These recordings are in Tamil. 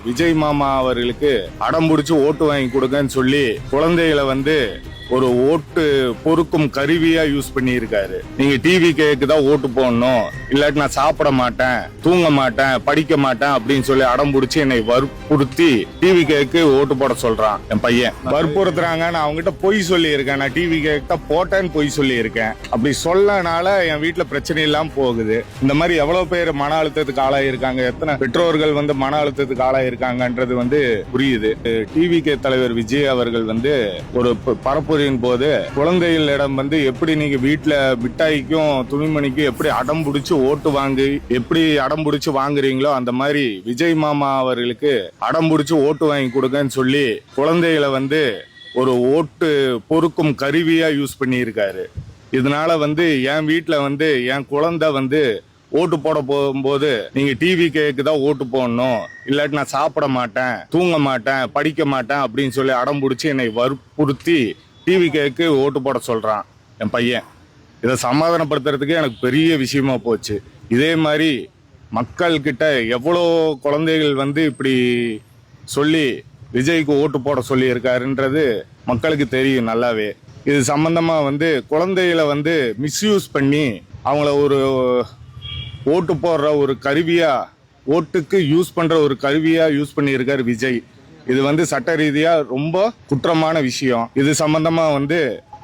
விஜய் மாமா அவர்களுக்கு அடம்பிடிச்சு ஓட்டு வாங்கி கொடுங்கன்னு சொல்லி குழந்தைகளை ஒரு ஓட்டு பொறுக்கும் கருவியா யூஸ் பண்ணி இருக்காரு. நீங்க டிவி கேக்கு தான் ஓட்டு போடணும், இல்லாட்டி நான் சாப்பிட மாட்டேன், தூங்க மாட்டேன், படிக்க மாட்டேன் அப்படின்னு சொல்லி அடம்பிடிச்சு என்னை வற்புறுத்தி டிவி கேக்கு ஓட்டு போட சொல்றான். என் பையன் வற்புறுத்துறாங்க. நான் அவங்ககிட்ட பொய் சொல்லி இருக்கேன், நான் டிவி கேக்கு தான் போட்டேன்னு பொய் சொல்லி இருக்கேன். அப்படி சொல்லனால என் வீட்டுல பிரச்சனை இல்லாம போகுது. இந்த மாதிரி எவ்வளவு பேர் மன அழுத்தத்துக்கு ஆளாயிருக்காங்க, எத்தனை பெற்றோர்கள் மன அழுத்தத்துக்கு ஆளாயிருக்காங்கன்றது புரியுது. டிவி கே தலைவர் விஜய் அவர்கள் ஒரு பரப்புரையின் போது குழந்தைகளிடம் எப்படி நீங்க வீட்டுல மிட்டாய்க்கும் துணிமணிக்கும் எப்படி அடம்பிடிச்சு ஓட்டு வாங்கி எப்படி அடம்பிடிச்சு வாங்குறீங்களோ அந்த மாதிரி விஜய் மாமா அவர்களுக்கு அடம்பிடிச்சு ஓட்டு வாங்கி கொடுங்கன்னு சொல்லி குழந்தைகளை ஒரு ஓட்டு பொறுக்கும் கருவியா யூஸ் பண்ணி இருக்காரு. இதனால என் வீட்டுல என் குழந்தை ஓட்டு போட போகும்போது நீங்க டிவி கேக்கு தான் ஓட்டு போடணும், இல்லாட்டி நான் சாப்பிட மாட்டேன், தூங்க மாட்டேன், படிக்க மாட்டேன் அப்படின்னு சொல்லி அடம்பிடிச்சு என்னை வற்புறுத்தி டிவி கேக்கு ஓட்டு போட சொல்றான் என் பையன். இதை சமாதானப்படுத்துறதுக்கு எனக்கு பெரிய விஷயமா போச்சு. இதே மாதிரி மக்கள் கிட்ட எவ்வளோ குழந்தைகள் இப்படி சொல்லி விஜய்க்கு ஓட்டு போட சொல்லி இருக்காருன்றது மக்களுக்கு தெரியும் நல்லாவே. இது சம்பந்தமா குழந்தைகளை மிஸ்யூஸ் பண்ணி அவங்கள ஒரு ஓட்டு போடுற ஒரு கருவியா, ஓட்டுக்கு யூஸ் பண்ற ஒரு கருவியா யூஸ் பண்ணி இருக்காரு விஜய். இது சட்ட ரீதியா ரொம்ப குற்றமான விஷயம். இது சம்பந்தமா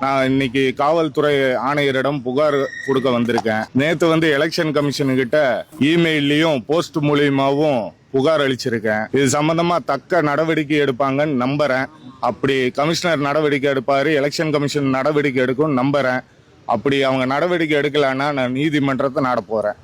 நான் இன்னைக்கு காவல்துறை ஆணையரிடம் புகார் கொடுக்க வந்திருக்கேன். நேத்து எலெக்ஷன் கமிஷன் கிட்ட இமெயிலையும் போஸ்ட் மூலியமாவும் புகார் அளிச்சிருக்கேன். இது சம்பந்தமா தக்க நடவடிக்கை எடுப்பாங்கன்னு நம்புறேன். அப்படி கமிஷனர் நடவடிக்கை எடுப்பாரு, எலெக்ஷன் கமிஷன் நடவடிக்கை எடுக்கும் நம்புறேன். அப்படி அவங்க நடவடிக்கை எடுக்கலன்னா நான் நீதிமன்றத்தை நாட போறேன்.